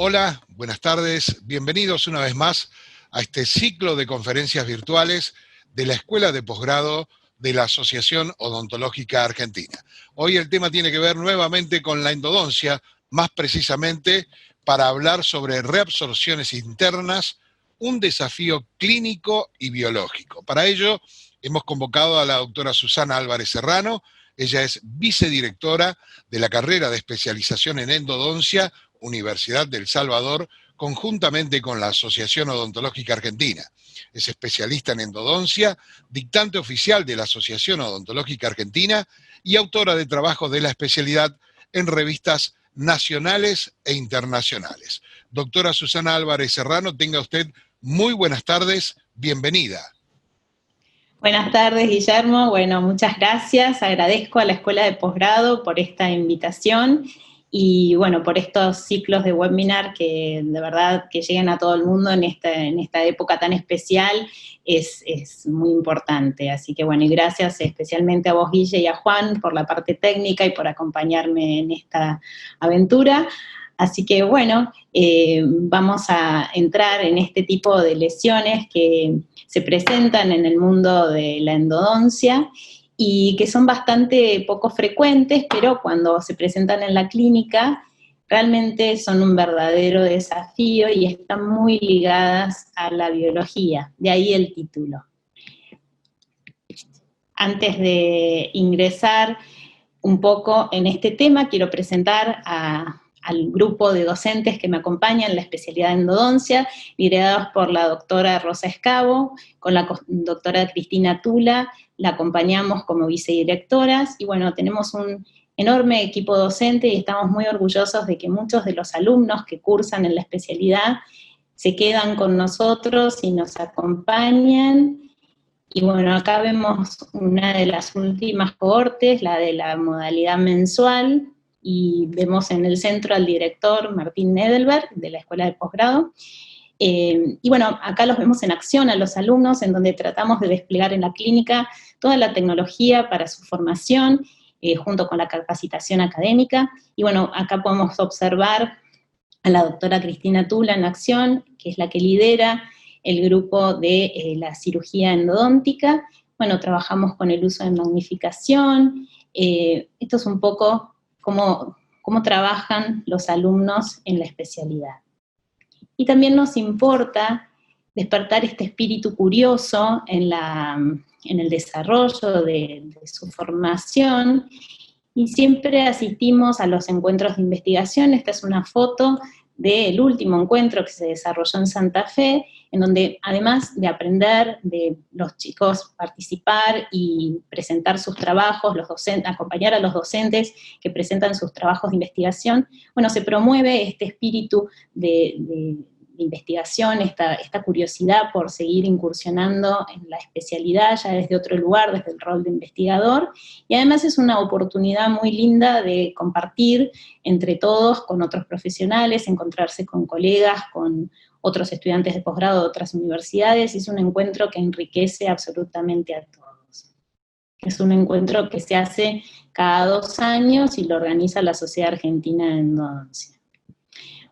Hola, buenas tardes, bienvenidos una vez más a este ciclo de conferencias virtuales de la Escuela de Posgrado de la Asociación Odontológica Argentina. Hoy el tema tiene que ver nuevamente con la endodoncia, más precisamente para hablar sobre reabsorciones internas, un desafío clínico y biológico. Para ello hemos convocado a la doctora Susana Álvarez Serrano. Ella es vicedirectora de la carrera de especialización en endodoncia, Universidad del Salvador, conjuntamente con la Asociación Odontológica Argentina. Es especialista en endodoncia, dictante oficial de la Asociación Odontológica Argentina y autora de trabajos de la especialidad en revistas nacionales e internacionales. Doctora Susana Álvarez Serrano, tenga usted muy buenas tardes, bienvenida. Buenas tardes, Guillermo. Bueno, muchas gracias. Agradezco a la Escuela de Posgrado por esta invitación y, bueno, por estos ciclos de webinar que de verdad que lleguen a todo el mundo en esta época tan especial es muy importante. Así que, bueno, y gracias especialmente a vos, Guille, y a Juan por la parte técnica y por acompañarme en esta aventura. Así que, bueno, vamos a entrar en este tipo de lesiones que se presentan en el mundo de la endodoncia y que son bastante poco frecuentes, pero cuando se presentan en la clínica realmente son un verdadero desafío y están muy ligadas a la biología, de ahí el título. Antes de ingresar un poco en este tema, quiero presentar al grupo de docentes que me acompañan en la especialidad de endodoncia, liderados por la doctora Rosa Escabo, con la doctora Cristina Tula, la acompañamos como vicedirectoras, y bueno, tenemos un enorme equipo docente y estamos muy orgullosos de que muchos de los alumnos que cursan en la especialidad se quedan con nosotros y nos acompañan. Y bueno, acá vemos una de las últimas cohortes, la de la modalidad mensual, y vemos en el centro al director Martín Nedelberg, de la Escuela de Posgrado. Y bueno, acá los vemos en acción a los alumnos, en donde tratamos de desplegar en la clínica toda la tecnología para su formación, junto con la capacitación académica. Y bueno, acá podemos observar a la doctora Cristina Tula en acción, que es la que lidera el grupo de la cirugía endodóntica. Bueno, trabajamos con el uso de magnificación. Esto es un poco cómo trabajan los alumnos en la especialidad. Y también nos importa despertar este espíritu curioso en el desarrollo de su formación, y siempre asistimos a los encuentros de investigación. Esta es una foto del último encuentro que se desarrolló en Santa Fe, en donde además de aprender, de los chicos participar y presentar sus trabajos, acompañar a los docentes que presentan sus trabajos de investigación, bueno, se promueve este espíritu de investigación, esta curiosidad por seguir incursionando en la especialidad ya desde otro lugar, desde el rol de investigador, y además es una oportunidad muy linda de compartir entre todos con otros profesionales, encontrarse con colegas, con otros estudiantes de posgrado de otras universidades, y es un encuentro que enriquece absolutamente a todos. Es un encuentro que se hace cada 2 años y lo organiza la Sociedad Argentina de Endodoncia.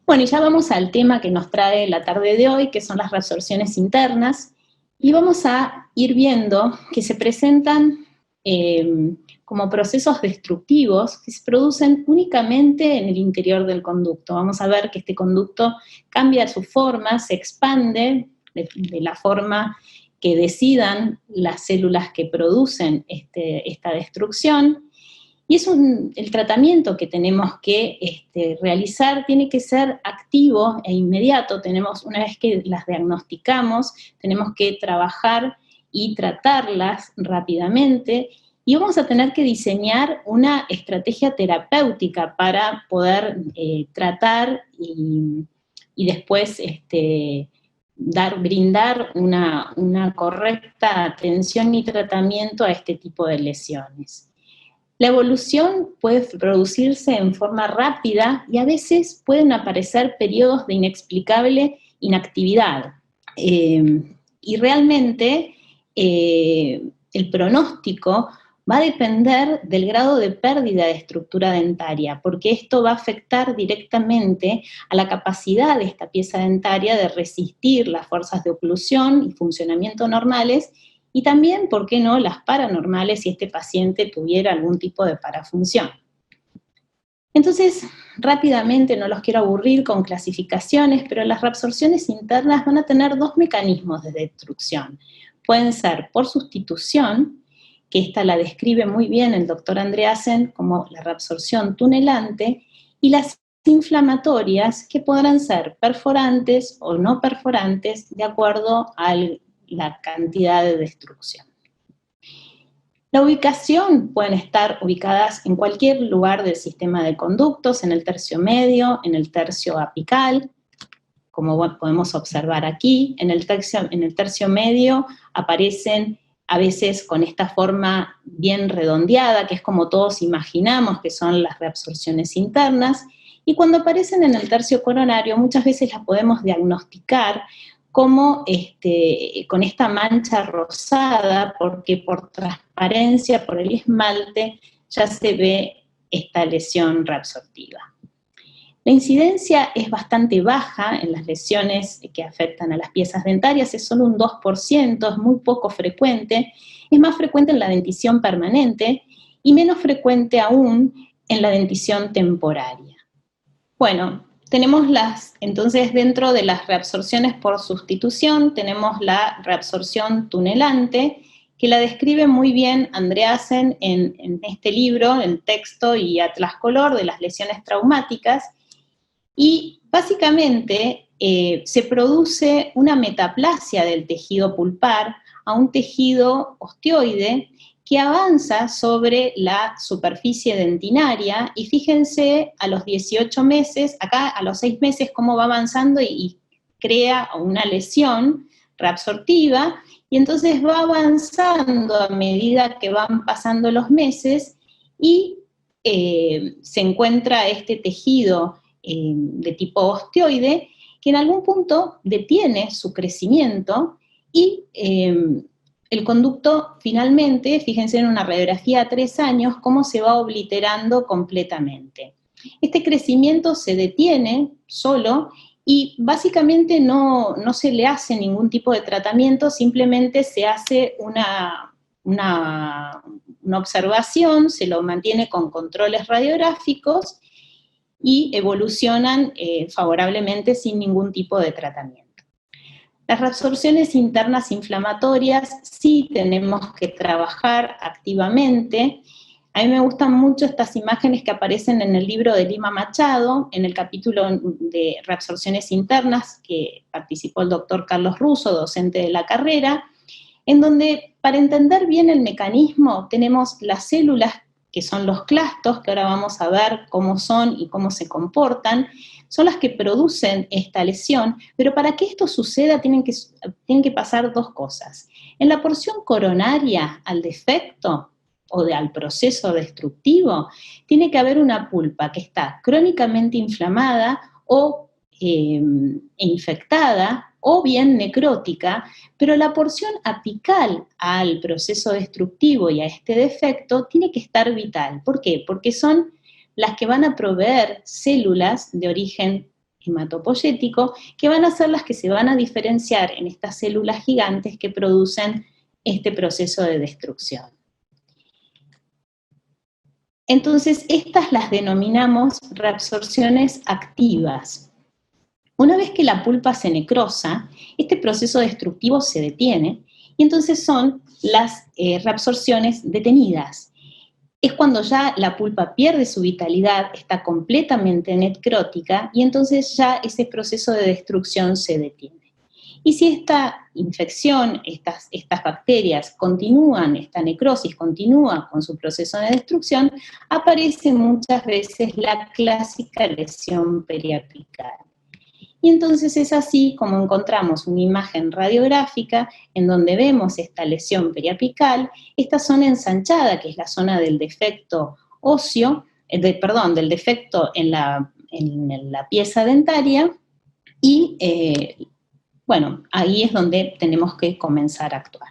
Bueno, y ya vamos al tema que nos trae la tarde de hoy, que son las reabsorciones internas, y vamos a ir viendo que se presentan como procesos destructivos que se producen únicamente en el interior del conducto. Vamos a ver que este conducto cambia su forma, se expande de la forma que decidan las células que producen esta destrucción, y el tratamiento que tenemos que realizar tiene que ser activo e inmediato. Una vez que las diagnosticamos, tenemos que trabajar y tratarlas rápidamente, y vamos a tener que diseñar una estrategia terapéutica para poder tratar y después brindar una correcta atención y tratamiento a este tipo de lesiones. La evolución puede producirse en forma rápida y a veces pueden aparecer periodos de inexplicable inactividad. Y realmente el pronóstico va a depender del grado de pérdida de estructura dentaria, porque esto va a afectar directamente a la capacidad de esta pieza dentaria de resistir las fuerzas de oclusión y funcionamiento normales, y también, ¿por qué no?, las paranormales si este paciente tuviera algún tipo de parafunción. Entonces, rápidamente, no los quiero aburrir con clasificaciones, pero las reabsorciones internas van a tener dos mecanismos de destrucción. Pueden ser por sustitución, que esta la describe muy bien el doctor Andreasen como la reabsorción tunelante, y las inflamatorias, que podrán ser perforantes o no perforantes de acuerdo a la cantidad de destrucción. La ubicación pueden estar ubicadas en cualquier lugar del sistema de conductos, en el tercio medio, en el tercio apical, como podemos observar aquí. En el tercio medio aparecen a veces con esta forma bien redondeada, que es como todos imaginamos que son las reabsorciones internas, y cuando aparecen en el tercio coronario muchas veces las podemos diagnosticar como con esta mancha rosada, porque por transparencia, por el esmalte, ya se ve esta lesión reabsortiva. La incidencia es bastante baja en las lesiones que afectan a las piezas dentarias, es solo un 2%, es muy poco frecuente, es más frecuente en la dentición permanente y menos frecuente aún en la dentición temporaria. Bueno, tenemos entonces dentro de las reabsorciones por sustitución, tenemos la reabsorción tunelante, que la describe muy bien Andreasen en este libro, el texto y atlas color de las lesiones traumáticas, y básicamente se produce una metaplasia del tejido pulpar a un tejido ostioide que avanza sobre la superficie dentinaria, y fíjense a los 18 meses, acá a los 6 meses cómo va avanzando y crea una lesión reabsortiva, y entonces va avanzando a medida que van pasando los meses y se encuentra este tejido de tipo ostioide que en algún punto detiene su crecimiento y el conducto finalmente, fíjense en una radiografía a 3 años, cómo se va obliterando completamente. Este crecimiento se detiene solo y básicamente no se le hace ningún tipo de tratamiento, simplemente se hace una observación, se lo mantiene con controles radiográficos y evolucionan favorablemente sin ningún tipo de tratamiento. Las reabsorciones internas inflamatorias sí tenemos que trabajar activamente. A mí me gustan mucho estas imágenes que aparecen en el libro de Lima Machado, en el capítulo de reabsorciones internas, que participó el doctor Carlos Russo, docente de la carrera, en donde, para entender bien el mecanismo, tenemos las células, que son los clastos, que ahora vamos a ver cómo son y cómo se comportan, son las que producen esta lesión, pero para que esto suceda tienen que pasar dos cosas. En la porción coronaria al defecto o al proceso destructivo, tiene que haber una pulpa que está crónicamente inflamada o infectada, o bien necrótica, pero la porción apical al proceso destructivo y a este defecto tiene que estar vital. ¿Por qué? Porque son las que van a proveer células de origen hematopoyético, que van a ser las que se van a diferenciar en estas células gigantes que producen este proceso de destrucción. Entonces, estas las denominamos reabsorciones activas. Una vez que la pulpa se necrosa, este proceso destructivo se detiene y entonces son las reabsorciones detenidas. Es cuando ya la pulpa pierde su vitalidad, está completamente necrótica y entonces ya ese proceso de destrucción se detiene. Y si esta infección, estas bacterias continúan, esta necrosis continúa con su proceso de destrucción, aparece muchas veces la clásica lesión periapical. Y entonces es así como encontramos una imagen radiográfica en donde vemos esta lesión periapical, esta zona ensanchada, que es la zona del defecto óseo, del defecto en la pieza dentaria, y bueno, ahí es donde tenemos que comenzar a actuar.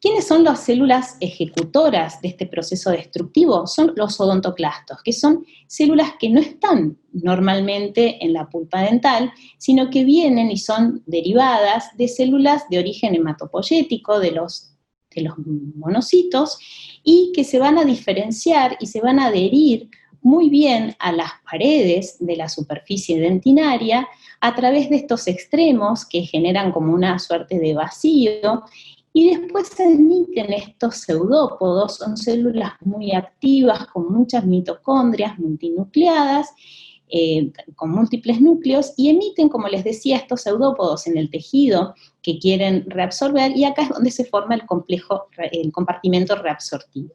¿Quiénes son las células ejecutoras de este proceso destructivo? Son los odontoclastos, que son células que no están normalmente en la pulpa dental, sino que vienen y son derivadas de células de origen hematopoyético, de los monocitos, y que se van a diferenciar y se van a adherir muy bien a las paredes de la superficie dentinaria a través de estos extremos que generan como una suerte de vacío, y después se emiten estos pseudópodos, son células muy activas con muchas mitocondrias multinucleadas, con múltiples núcleos, y emiten, como les decía, estos pseudópodos en el tejido que quieren reabsorber, y acá es donde se forma el compartimento reabsortivo.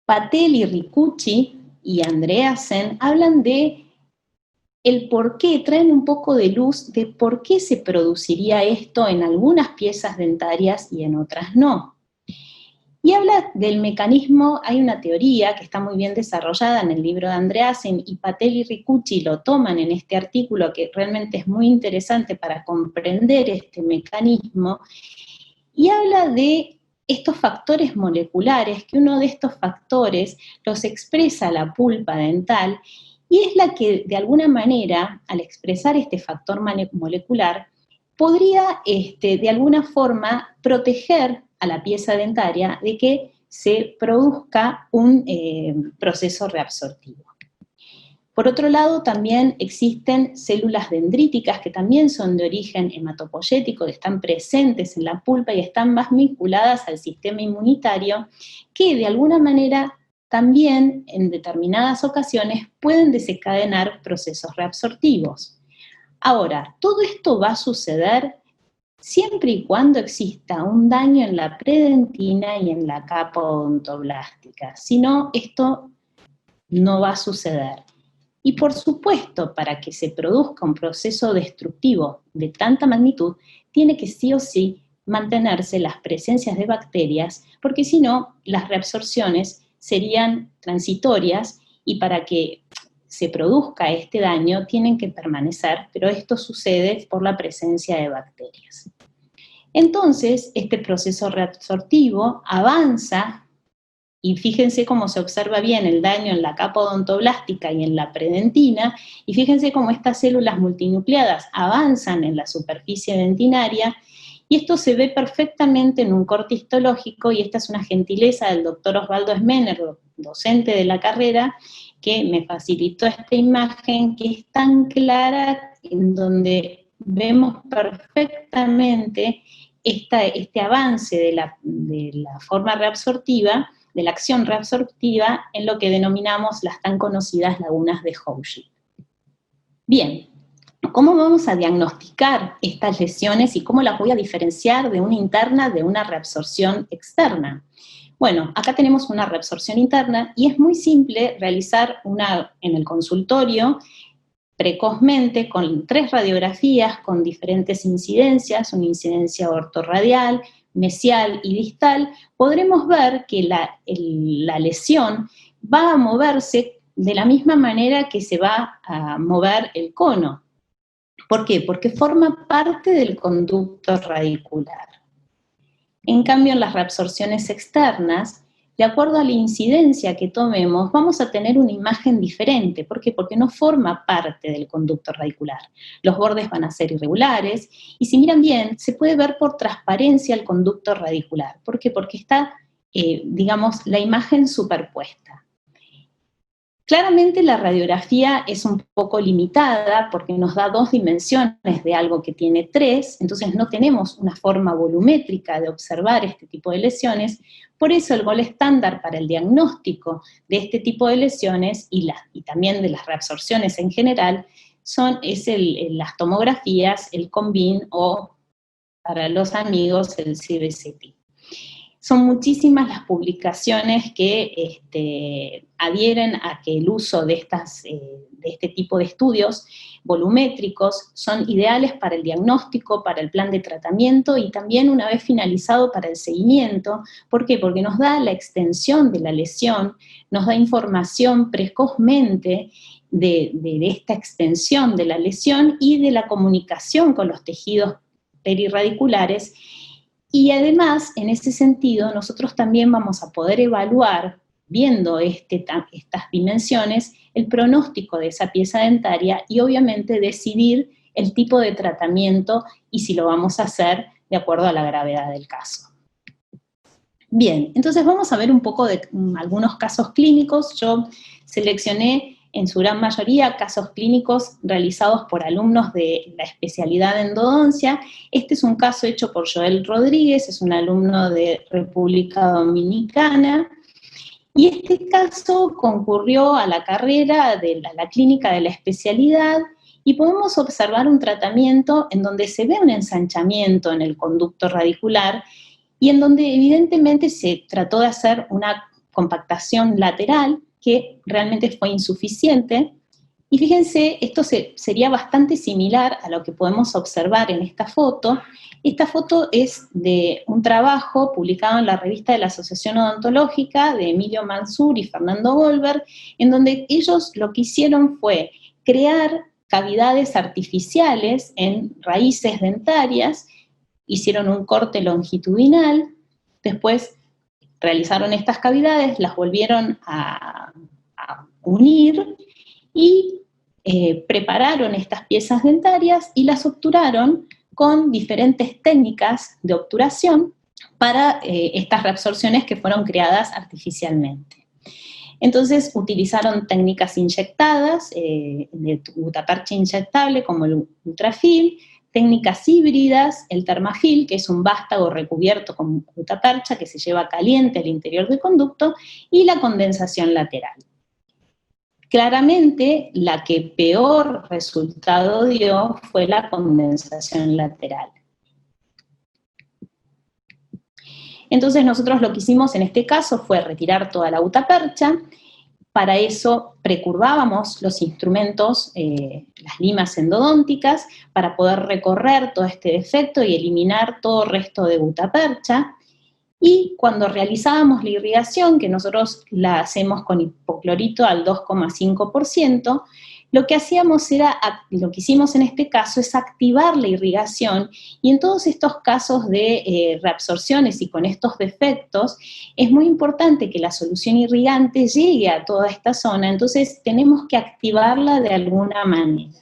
Patel y Ricucci y Andreasen hablan de el por qué, traen un poco de luz de por qué se produciría esto en algunas piezas dentarias y en otras no. Y habla del mecanismo, hay una teoría que está muy bien desarrollada en el libro de Andreasen, y Patel y Ricucci lo toman en este artículo, que realmente es muy interesante para comprender este mecanismo, y habla de estos factores moleculares, que uno de estos factores los expresa la pulpa dental, y es la que, de alguna manera, al expresar este factor molecular, podría, de alguna forma, proteger a la pieza dentaria de que se produzca un proceso reabsortivo. Por otro lado, también existen células dendríticas que también son de origen hematopoyético, que están presentes en la pulpa y están más vinculadas al sistema inmunitario, que de alguna manera también en determinadas ocasiones pueden desencadenar procesos reabsortivos. Ahora, todo esto va a suceder siempre y cuando exista un daño en la predentina y en la capa odontoblástica. Si no, esto no va a suceder. Y por supuesto, para que se produzca un proceso destructivo de tanta magnitud, tiene que sí o sí mantenerse las presencias de bacterias, porque si no, las reabsorciones serían transitorias, y para que se produzca este daño tienen que permanecer, pero esto sucede por la presencia de bacterias. Entonces, este proceso reabsortivo avanza, y fíjense cómo se observa bien el daño en la capa odontoblástica y en la predentina, y fíjense cómo estas células multinucleadas avanzan en la superficie dentinaria, y esto se ve perfectamente en un corte histológico, y esta es una gentileza del doctor Osvaldo Smenner, docente de la carrera, que me facilitó esta imagen que es tan clara, en donde vemos perfectamente este avance de la forma reabsortiva, de la acción reabsortiva, en lo que denominamos las tan conocidas lagunas de Houshid. Bien, ¿cómo vamos a diagnosticar estas lesiones y cómo las voy a diferenciar de una interna de una reabsorción externa? Bueno, acá tenemos una reabsorción interna, y es muy simple realizar una en el consultorio precozmente con 3 radiografías con diferentes incidencias, una incidencia ortorradial, mesial y distal. Podremos ver que la lesión va a moverse de la misma manera que se va a mover el cono. ¿Por qué? Porque forma parte del conducto radicular. En cambio, en las reabsorciones externas, de acuerdo a la incidencia que tomemos, vamos a tener una imagen diferente. ¿Por qué? Porque no forma parte del conducto radicular. Los bordes van a ser irregulares, y si miran bien, se puede ver por transparencia el conducto radicular. ¿Por qué? Porque está, digamos, la imagen superpuesta. Claramente la radiografía es un poco limitada porque nos da 2 dimensiones de algo que tiene 3, entonces no tenemos una forma volumétrica de observar este tipo de lesiones. Por eso el gol estándar para el diagnóstico de este tipo de lesiones y también de las reabsorciones en general es las tomografías, el Combin, o para los amigos el CBCT. Son muchísimas las publicaciones que adhieren a que el uso de este tipo de estudios volumétricos son ideales para el diagnóstico, para el plan de tratamiento, y también una vez finalizado para el seguimiento. ¿Por qué? Porque nos da la extensión de la lesión, nos da información precozmente de esta extensión de la lesión y de la comunicación con los tejidos perirradiculares, Y además, en ese sentido, nosotros también vamos a poder evaluar, viendo estas dimensiones, el pronóstico de esa pieza dentaria y obviamente decidir el tipo de tratamiento y si lo vamos a hacer de acuerdo a la gravedad del caso. Bien, entonces vamos a ver un poco de algunos casos clínicos. Yo seleccioné en su gran mayoría casos clínicos realizados por alumnos de la especialidad de endodoncia. Este es un caso hecho por Joel Rodríguez, es un alumno de República Dominicana, y este caso concurrió a la carrera de la clínica de la especialidad, y podemos observar un tratamiento en donde se ve un ensanchamiento en el conducto radicular, y en donde evidentemente se trató de hacer una compactación lateral que realmente fue insuficiente. Y fíjense, esto sería bastante similar a lo que podemos observar en esta foto. Esta foto es de un trabajo publicado en la revista de la Asociación Odontológica de Emilio Mansur y Fernando Goldberg, en donde ellos lo que hicieron fue crear cavidades artificiales en raíces dentarias, hicieron un corte longitudinal, después realizaron estas cavidades, las volvieron a unir y prepararon estas piezas dentarias y las obturaron con diferentes técnicas de obturación para estas reabsorciones que fueron creadas artificialmente. Entonces utilizaron técnicas inyectadas, de gutapercha inyectable como el ultrafil, técnicas híbridas, el termafil, que es un vástago recubierto con gutapercha que se lleva caliente al interior del conducto, y la condensación lateral. Claramente, la que peor resultado dio fue la condensación lateral. Entonces nosotros lo que hicimos en este caso fue retirar toda la gutapercha. Para eso precurvábamos los instrumentos, las limas endodónticas, para poder recorrer todo este defecto y eliminar todo resto de gutapercha. Y cuando realizábamos la irrigación, que nosotros la hacemos con hipoclorito al 2,5%, lo que hicimos en este caso es activar la irrigación, y en todos estos casos de reabsorciones y con estos defectos, es muy importante que la solución irrigante llegue a toda esta zona, entonces tenemos que activarla de alguna manera.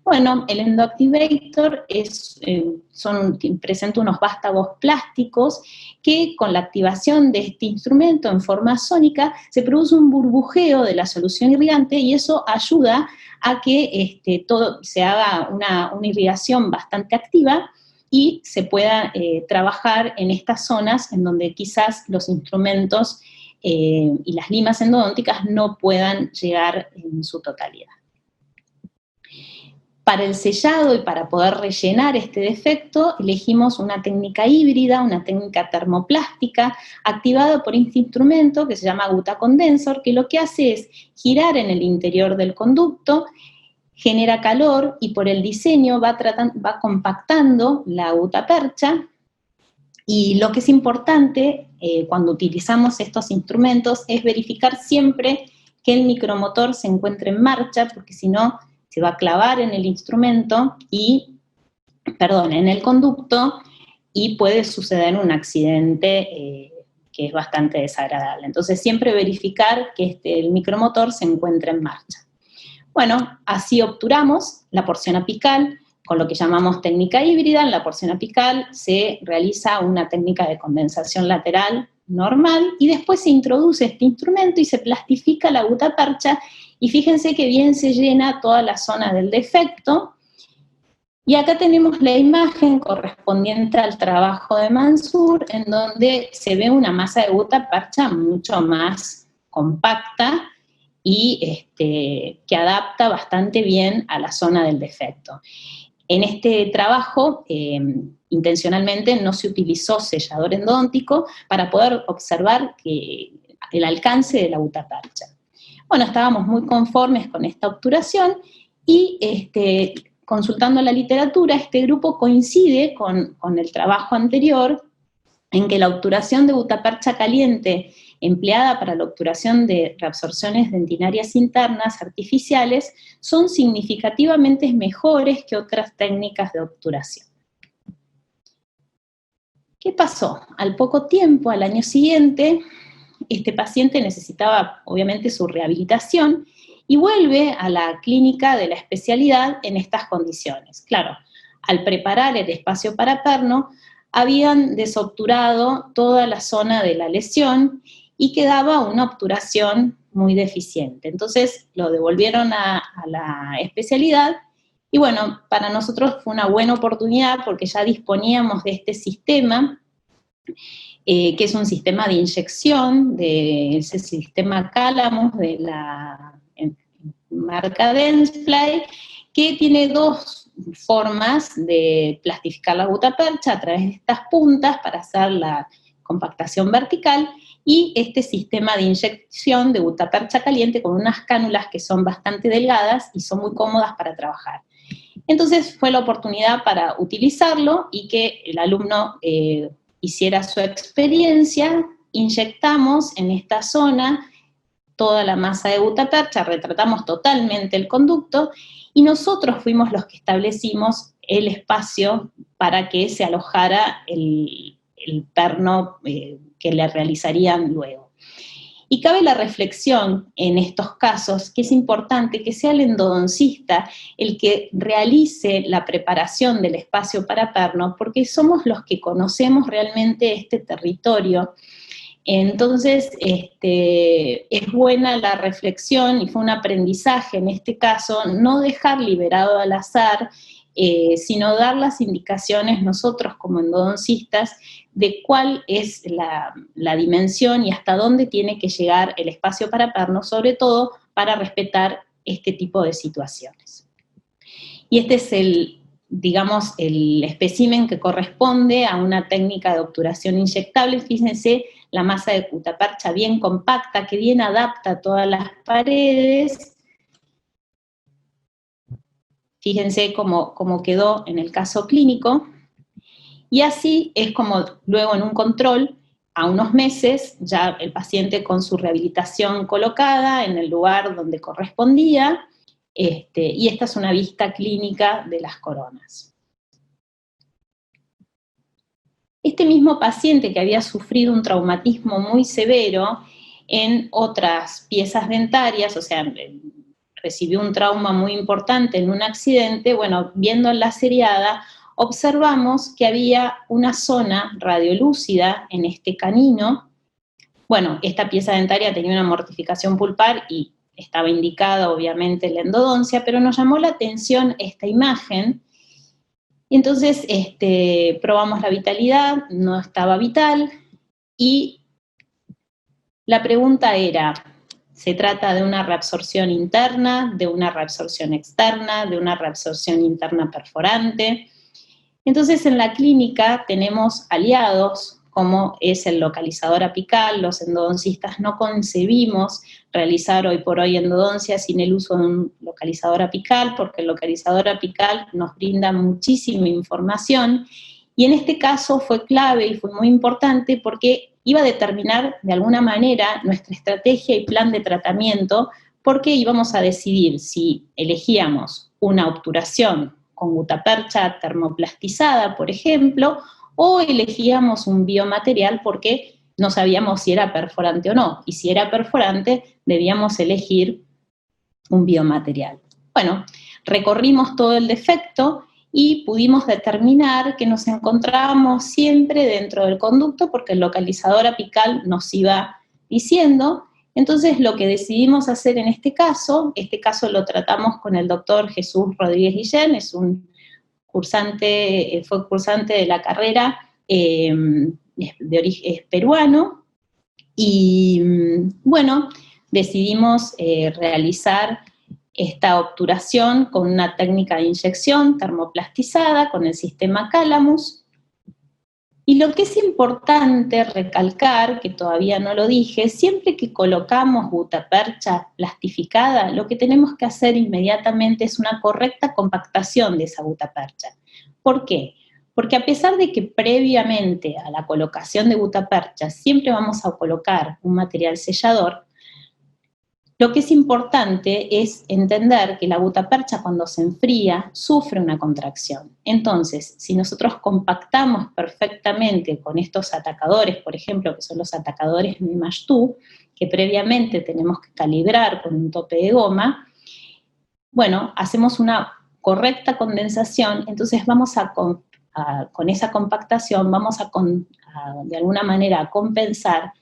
Bueno, el endoactivator presenta unos vástagos plásticos que con la activación de este instrumento en forma sónica se produce un burbujeo de la solución irrigante, y eso ayuda a que todo se haga una irrigación bastante activa y se pueda trabajar en estas zonas en donde quizás los instrumentos y las limas endodónticas no puedan llegar en su totalidad. Para el sellado y para poder rellenar este defecto, elegimos una técnica híbrida, una técnica termoplástica, activada por este instrumento que se llama Gutacondensor, que lo que hace es girar en el interior del conducto, genera calor y por el diseño va compactando la gutapercha. Y lo que es importante cuando utilizamos estos instrumentos es verificar siempre que el micromotor se encuentre en marcha, porque si no, se va a clavar en el instrumento en el conducto, y puede suceder un accidente que es bastante desagradable. Entonces siempre verificar que el micromotor se encuentre en marcha. Bueno, así obturamos la porción apical con lo que llamamos técnica híbrida. En la porción apical se realiza una técnica de condensación lateral normal, y después se introduce este instrumento y se plastifica la gutapercha, y fíjense que bien se llena toda la zona del defecto. Y acá tenemos la imagen correspondiente al trabajo de Mansur, en donde se ve una masa de gutapercha mucho más compacta y que adapta bastante bien a la zona del defecto. En este trabajo, intencionalmente no se utilizó sellador endodóntico para poder observar el alcance de la gutapercha. Bueno, estábamos muy conformes con esta obturación, y consultando la literatura, este grupo coincide con el trabajo anterior, en que la obturación de gutapercha caliente empleada para la obturación de reabsorciones dentinarias internas artificiales son significativamente mejores que otras técnicas de obturación. ¿Qué pasó? Al poco tiempo, al año siguiente, este paciente necesitaba obviamente su rehabilitación y vuelve a la clínica de la especialidad en estas condiciones. Claro, al preparar el espacio paraperno, habían desobturado toda la zona de la lesión y quedaba una obturación muy deficiente. Entonces lo devolvieron a la especialidad y bueno, para nosotros fue una buena oportunidad porque ya disponíamos de este sistema, que es un sistema de inyección, de ese sistema Calamus de la marca Dentsply, que tiene dos formas de plastificar la gutapercha a través de estas puntas para hacer la compactación vertical y este sistema de inyección de gutapercha caliente con unas cánulas que son bastante delgadas y son muy cómodas para trabajar. Entonces fue la oportunidad para utilizarlo y que el alumno hiciera su experiencia. Inyectamos en esta zona toda la masa de gutapercha, retratamos totalmente el conducto y nosotros fuimos los que establecimos el espacio para que se alojara el perno que le realizarían luego. Y cabe la reflexión en estos casos que es importante que sea el endodoncista el que realice la preparación del espacio paraperno, porque somos los que conocemos realmente este territorio. Entonces, es buena la reflexión y fue un aprendizaje en este caso, no dejar liberado al azar, sino dar las indicaciones nosotros como endodoncistas de cuál es la dimensión y hasta dónde tiene que llegar el espacio paraperno, sobre todo para respetar este tipo de situaciones. Y este es digamos, el espécimen que corresponde a una técnica de obturación inyectable. Fíjense la masa de gutapercha bien compacta, que bien adapta todas las paredes. Fíjense cómo quedó en el caso clínico. Y así es como luego en un control, a unos meses, ya el paciente con su rehabilitación colocada en el lugar donde correspondía, y esta es una vista clínica de las coronas. Este mismo paciente que había sufrido un traumatismo muy severo en otras piezas dentarias, o sea, recibió un trauma muy importante en un accidente, bueno, viendo la seriada, observamos que había una zona radiolúcida en este canino. Bueno, esta pieza dentaria tenía una mortificación pulpar y estaba indicada obviamente la endodoncia, pero nos llamó la atención esta imagen. Entonces probamos la vitalidad, no estaba vital, y la pregunta era, ¿se trata de una reabsorción interna, de una reabsorción externa, de una reabsorción interna perforante? Entonces en la clínica tenemos aliados como es el localizador apical. Los endodoncistas no concebimos realizar hoy por hoy endodoncia sin el uso de un localizador apical, porque el localizador apical nos brinda muchísima información, y en este caso fue clave y fue muy importante porque iba a determinar de alguna manera nuestra estrategia y plan de tratamiento, porque íbamos a decidir si elegíamos una obturación con gutapercha termoplastizada, por ejemplo, o elegíamos un biomaterial porque no sabíamos si era perforante o no, y si era perforante debíamos elegir un biomaterial. Bueno, recorrimos todo el defecto y pudimos determinar que nos encontrábamos siempre dentro del conducto porque el localizador apical nos iba diciendo. Entonces lo que decidimos hacer en este caso lo tratamos con el doctor Jesús Rodríguez Guillén, es un cursante, fue cursante de la carrera, de origen es peruano, y bueno, decidimos realizar esta obturación con una técnica de inyección termoplastizada con el sistema Calamus. Y lo que es importante recalcar, que todavía no lo dije, siempre que colocamos gutapercha plastificada, lo que tenemos que hacer inmediatamente es una correcta compactación de esa gutapercha. ¿Por qué? Porque a pesar de que previamente a la colocación de gutapercha siempre vamos a colocar un material sellador, Lo que es importante es entender que la gutapercha cuando se enfría sufre una contracción. Entonces, si nosotros compactamos perfectamente con estos atacadores, por ejemplo, que son los atacadores Mimashtu, que previamente tenemos que calibrar con un tope de goma, bueno, hacemos una correcta condensación, entonces vamos con esa compactación vamos de alguna manera a compensar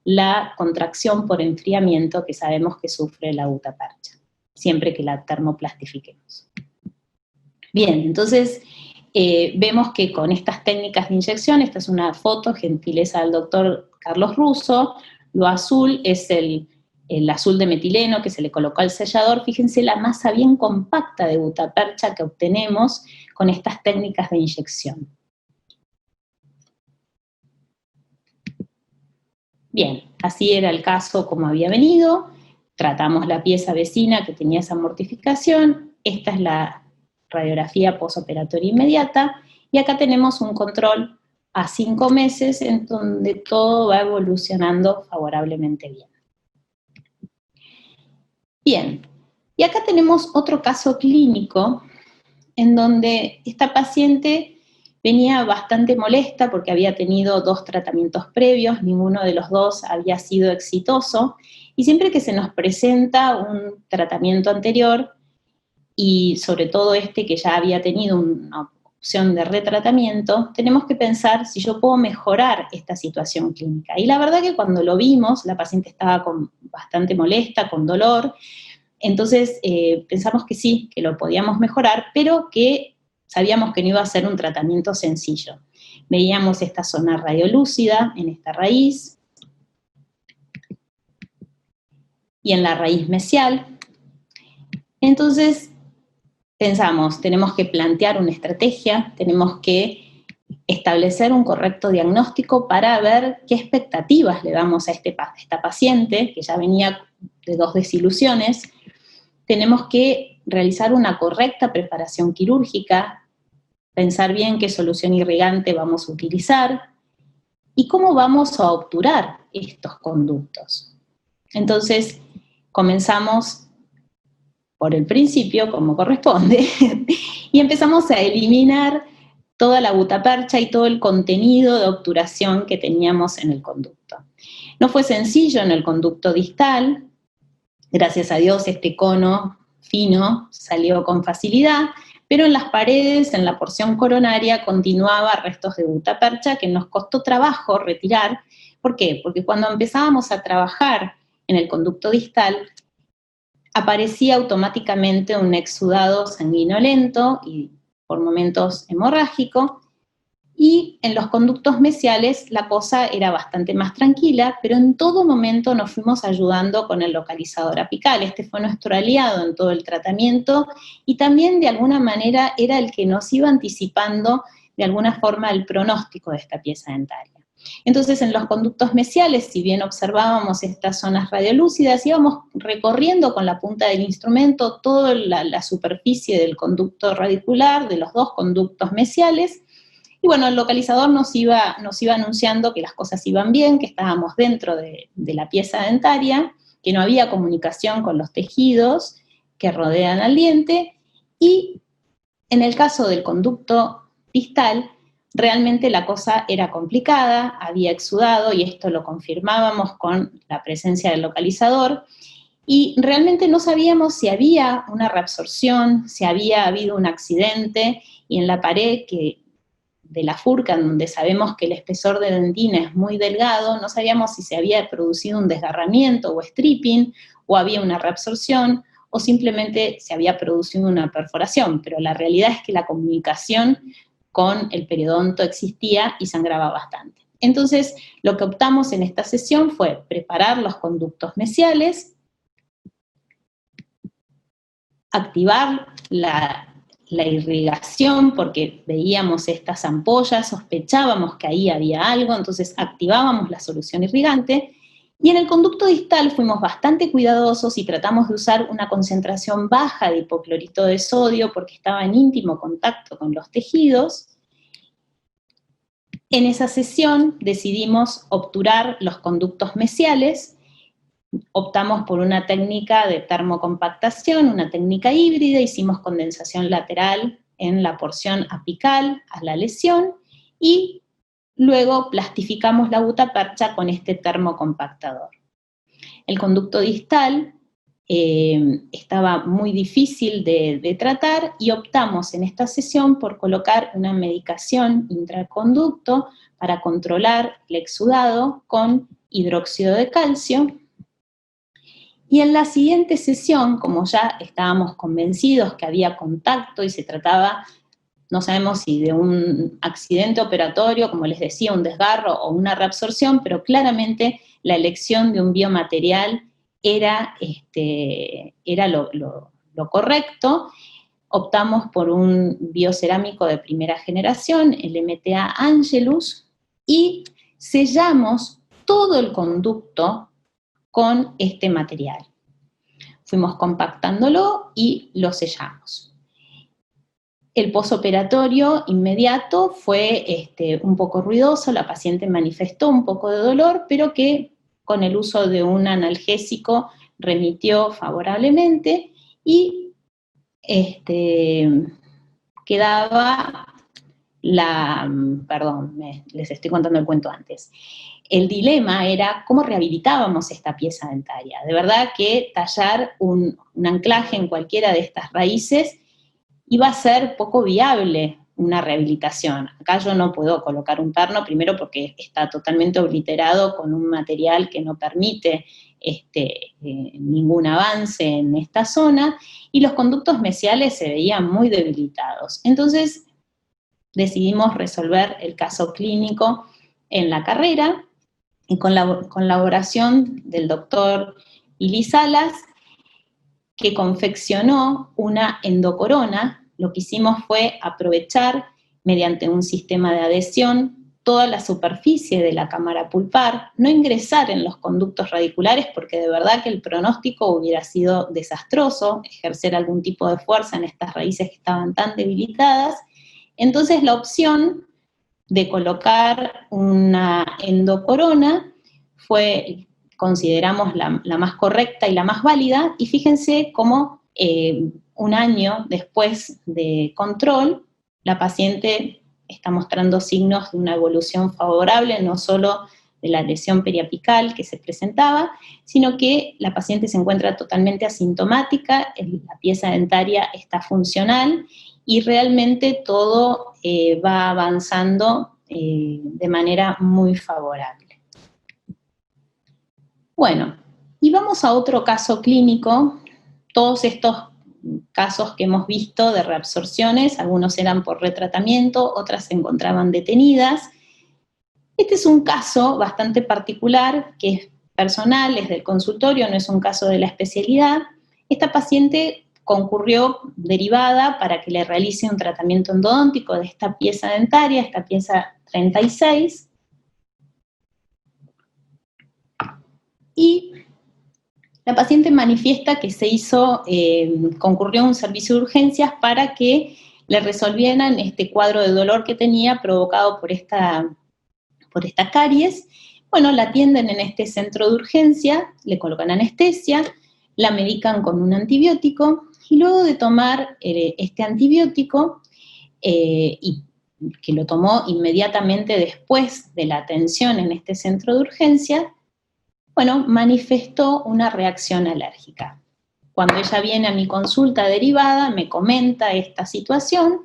la contracción por enfriamiento que sabemos que sufre la gutapercha, siempre que la termoplastifiquemos. Bien, entonces vemos que con estas técnicas de inyección, esta es una foto, gentileza del doctor Carlos Russo, lo azul es el azul de metileno que se le colocó al sellador. Fíjense la masa bien compacta de gutapercha que obtenemos con estas técnicas de inyección. Bien, así era el caso como había venido, tratamos la pieza vecina que tenía esa mortificación, esta es la radiografía posoperatoria inmediata, y acá tenemos un control a 5 meses en donde todo va evolucionando favorablemente bien. Bien, y acá tenemos otro caso clínico en donde esta paciente venía bastante molesta porque había tenido 2 tratamientos previos, ninguno de los 2 había sido exitoso, y siempre que se nos presenta un tratamiento anterior, y sobre todo este que ya había tenido una opción de retratamiento, tenemos que pensar si yo puedo mejorar esta situación clínica. Y la verdad que cuando lo vimos, la paciente estaba bastante molesta, con dolor, entonces pensamos que sí, que lo podíamos mejorar, pero que sabíamos que no iba a ser un tratamiento sencillo. Veíamos esta zona radiolúcida en esta raíz y en la raíz mesial. Entonces pensamos, tenemos que plantear una estrategia, tenemos que establecer un correcto diagnóstico para ver qué expectativas le damos a esta paciente, que ya venía de 2 desilusiones. Tenemos que realizar una correcta preparación quirúrgica, pensar bien qué solución irrigante vamos a utilizar y cómo vamos a obturar estos conductos. Entonces, comenzamos por el principio, como corresponde, y empezamos a eliminar toda la gutapercha y todo el contenido de obturación que teníamos en el conducto. No fue sencillo en el conducto distal, gracias a Dios este cono fino salió con facilidad, pero en las paredes, en la porción coronaria, continuaba restos de gutapercha que nos costó trabajo retirar. ¿Por qué? Porque cuando empezábamos a trabajar en el conducto distal, aparecía automáticamente un exudado sanguinolento y por momentos hemorrágico, y en los conductos mesiales la cosa era bastante más tranquila, pero en todo momento nos fuimos ayudando con el localizador apical. Este fue nuestro aliado en todo el tratamiento y también de alguna manera era el que nos iba anticipando de alguna forma el pronóstico de esta pieza dentaria. Entonces en los conductos mesiales, si bien observábamos estas zonas radiolúcidas, íbamos recorriendo con la punta del instrumento toda la superficie del conducto radicular, de los 2 conductos mesiales. Y bueno, el localizador nos iba anunciando que las cosas iban bien, que estábamos dentro de la pieza dentaria, que no había comunicación con los tejidos que rodean al diente, y en el caso del conducto distal, realmente la cosa era complicada, había exudado, y esto lo confirmábamos con la presencia del localizador, y realmente no sabíamos si había una reabsorción, si había habido un accidente, y en la pared de la furca, donde sabemos que el espesor de dentina es muy delgado, no sabíamos si se había producido un desgarramiento o stripping, o había una reabsorción, o simplemente se había producido una perforación, pero la realidad es que la comunicación con el periodonto existía y sangraba bastante. Entonces, lo que optamos en esta sesión fue preparar los conductos mesiales, activar la irrigación, porque veíamos estas ampollas, sospechábamos que ahí había algo, entonces activábamos la solución irrigante, y en el conducto distal fuimos bastante cuidadosos y tratamos de usar una concentración baja de hipoclorito de sodio porque estaba en íntimo contacto con los tejidos. En esa sesión decidimos obturar los conductos mesiales, optamos por una técnica de termocompactación, una técnica híbrida, hicimos condensación lateral en la porción apical a la lesión y luego plastificamos la gutapercha con este termocompactador. El conducto distal estaba muy difícil de tratar y optamos en esta sesión por colocar una medicación intraconducto para controlar el exudado con hidróxido de calcio. Y en la siguiente sesión, como ya estábamos convencidos que había contacto y se trataba, no sabemos si de un accidente operatorio, como les decía, un desgarro o una reabsorción, pero claramente la elección de un biomaterial era lo correcto. Optamos por un biocerámico de primera generación, el MTA Angelus, y sellamos todo el conducto con este material. Fuimos compactándolo y lo sellamos. El posoperatorio inmediato fue un poco ruidoso, la paciente manifestó un poco de dolor, pero que con el uso de un analgésico remitió favorablemente y quedaba les estoy contando el cuento antes. El dilema era cómo rehabilitábamos esta pieza dentaria. De verdad que tallar un anclaje en cualquiera de estas raíces iba a ser poco viable una rehabilitación. Acá yo no puedo colocar un perno, primero porque está totalmente obliterado con un material que no permite ningún avance en esta zona, y los conductos mesiales se veían muy debilitados. Entonces decidimos resolver el caso clínico en la carrera, y con colaboración del doctor Ili Salas, que confeccionó una endocorona. Lo que hicimos fue aprovechar, mediante un sistema de adhesión, toda la superficie de la cámara pulpar, no ingresar en los conductos radiculares, porque de verdad que el pronóstico hubiera sido desastroso, ejercer algún tipo de fuerza en estas raíces que estaban tan debilitadas. Entonces la opción de colocar una endocorona fue, consideramos, la más correcta y la más válida, y fíjense cómo un año después de control, la paciente está mostrando signos de una evolución favorable, no solo de la lesión periapical que se presentaba, sino que la paciente se encuentra totalmente asintomática, la pieza dentaria está funcional, y realmente todo va avanzando de manera muy favorable. Bueno, y vamos a otro caso clínico. Todos estos casos que hemos visto de reabsorciones, algunos eran por retratamiento, otras se encontraban detenidas. Este es un caso bastante particular, que es personal, es del consultorio, no es un caso de la especialidad. Esta paciente concurrió derivada para que le realice un tratamiento endodóntico de esta pieza dentaria, esta pieza 36, y la paciente manifiesta que concurrió a un servicio de urgencias para que le resolvieran este cuadro de dolor que tenía provocado por esta caries. Bueno, la atienden en este centro de urgencia, le colocan anestesia, la medican con un antibiótico, y luego de tomar este antibiótico, y que lo tomó inmediatamente después de la atención en este centro de urgencia, bueno, manifestó una reacción alérgica. Cuando ella viene a mi consulta derivada, me comenta esta situación.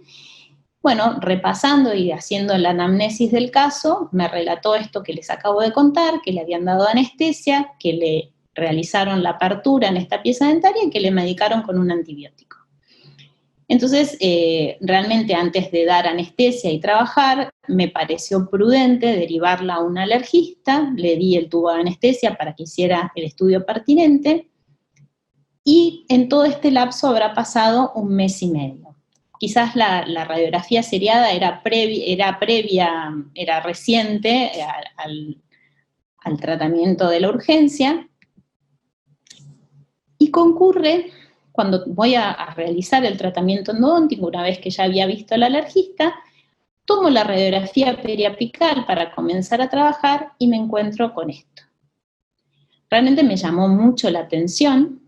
Bueno, repasando y haciendo la anamnesis del caso, me relató esto que les acabo de contar, que le habían dado anestesia, que le realizaron la apertura en esta pieza dentaria y que le medicaron con un antibiótico. Entonces, realmente antes de dar anestesia y trabajar, me pareció prudente derivarla a un alergista, le di el tubo de anestesia para que hiciera el estudio pertinente, y en todo este lapso habrá pasado 1 mes y medio. Quizás la radiografía seriada era reciente al tratamiento de la urgencia, y concurre, cuando voy a realizar el tratamiento endodóntico, una vez que ya había visto al alergista, tomo la radiografía periapical para comenzar a trabajar y me encuentro con esto. Realmente me llamó mucho la atención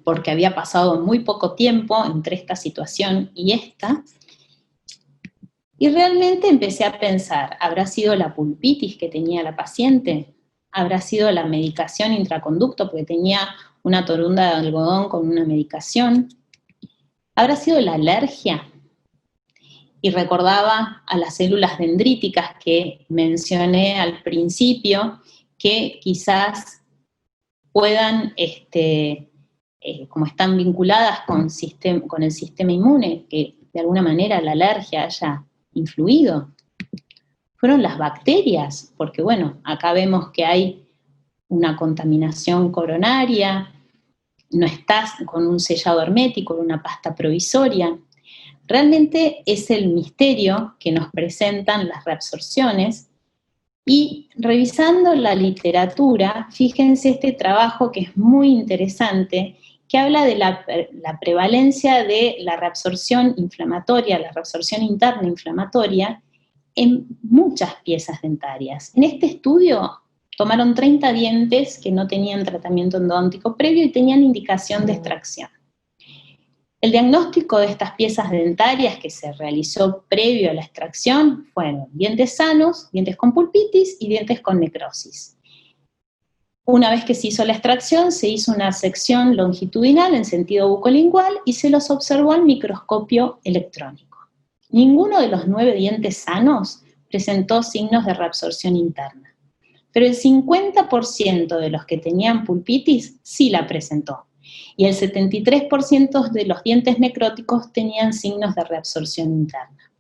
porque había pasado muy poco tiempo entre esta situación y esta. Y realmente empecé a pensar, ¿habrá sido la pulpitis que tenía la paciente? ¿Habrá sido la medicación intraconducto porque tenía una torunda de algodón con una medicación? ¿Habrá sido la alergia? Y recordaba a las células dendríticas que mencioné al principio, que quizás puedan, como están vinculadas con el sistema inmune, que de alguna manera la alergia haya influido. Fueron las bacterias, porque bueno, acá vemos que hay una contaminación coronaria, no estás con un sellado hermético, con una pasta provisoria. Realmente es el misterio que nos presentan las reabsorciones. Y revisando la literatura, fíjense este trabajo que es muy interesante, que habla de la prevalencia de la reabsorción inflamatoria, la reabsorción interna inflamatoria, en muchas piezas dentarias. En este estudio tomaron 30 dientes que no tenían tratamiento endodóntico previo y tenían indicación de extracción. El diagnóstico de estas piezas dentarias que se realizó previo a la extracción fueron dientes sanos, dientes con pulpitis y dientes con necrosis. Una vez que se hizo la extracción, se hizo una sección longitudinal en sentido bucolingual y se los observó al microscopio electrónico. Ninguno de los 9 dientes sanos presentó signos de reabsorción interna, pero el 50% de los que tenían pulpitis sí la presentó, y el 73% de los dientes necróticos tenían signos de reabsorción interna.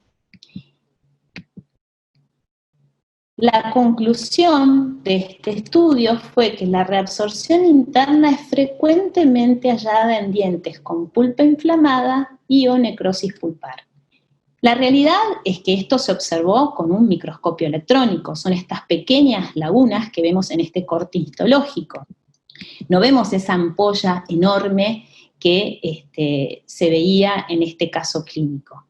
La conclusión de este estudio fue que la reabsorción interna es frecuentemente hallada en dientes con pulpa inflamada y o necrosis pulpar. La realidad es que esto se observó con un microscopio electrónico, son estas pequeñas lagunas que vemos en este corte histológico. No vemos esa ampolla enorme que se veía en este caso clínico.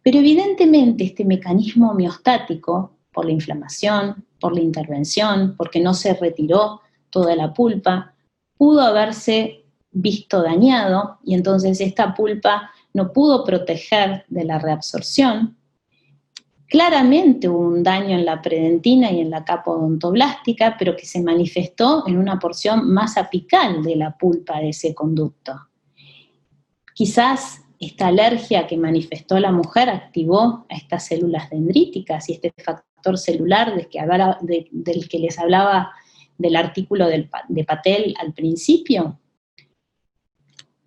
Pero evidentemente este mecanismo homeostático, por la inflamación, por la intervención, porque no se retiró toda la pulpa, pudo haberse visto dañado y entonces esta pulpa no pudo proteger de la reabsorción. Claramente hubo un daño en la predentina y en la capa odontoblástica, pero que se manifestó en una porción más apical de la pulpa de ese conducto. Quizás esta alergia que manifestó la mujer activó a estas células dendríticas y este factor celular del que les hablaba del artículo de Patel al principio.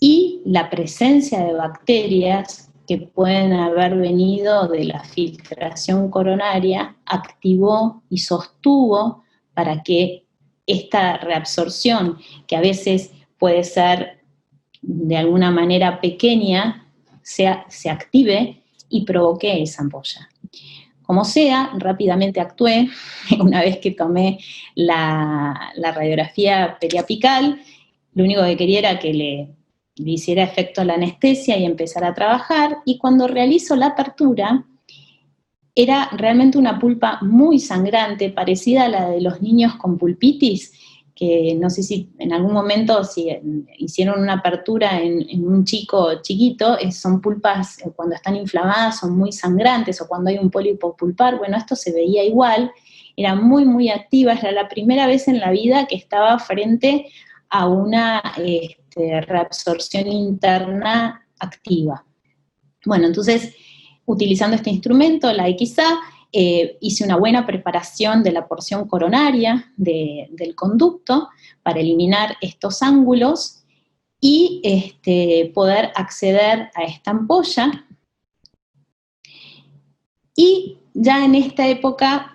Y la presencia de bacterias que pueden haber venido de la filtración coronaria activó y sostuvo para que esta reabsorción, que a veces puede ser de alguna manera pequeña, se active y provoque esa ampolla. Como sea, rápidamente actué, una vez que tomé la radiografía periapical, lo único que quería era que le hiciera efecto la anestesia y empezar a trabajar, y cuando realizo la apertura, era realmente una pulpa muy sangrante, parecida a la de los niños con pulpitis, que no sé si en algún momento si hicieron una apertura en un chico chiquito, son pulpas cuando están inflamadas son muy sangrantes, o cuando hay un pólipo pulpar, bueno, esto se veía igual, era muy, muy activa, era la primera vez en la vida que estaba frente a una reabsorción interna activa. Bueno, entonces, utilizando este instrumento, la XA, hice una buena preparación de la porción coronaria del conducto para eliminar estos ángulos y poder acceder a esta ampolla. Y ya en esta época,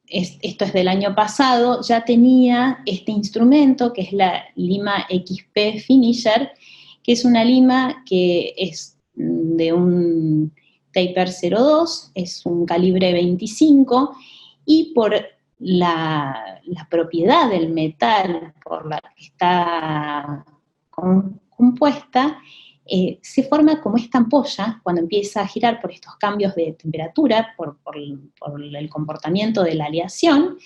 esto es del año pasado, ya tenía este instrumento que es la lima XP Finisher, que es una lima que es de un taper 02, es un calibre 25, y por la propiedad del metal por la que está compuesta, se forma como esta ampolla cuando empieza a girar por estos cambios de temperatura, por el comportamiento de la aleación,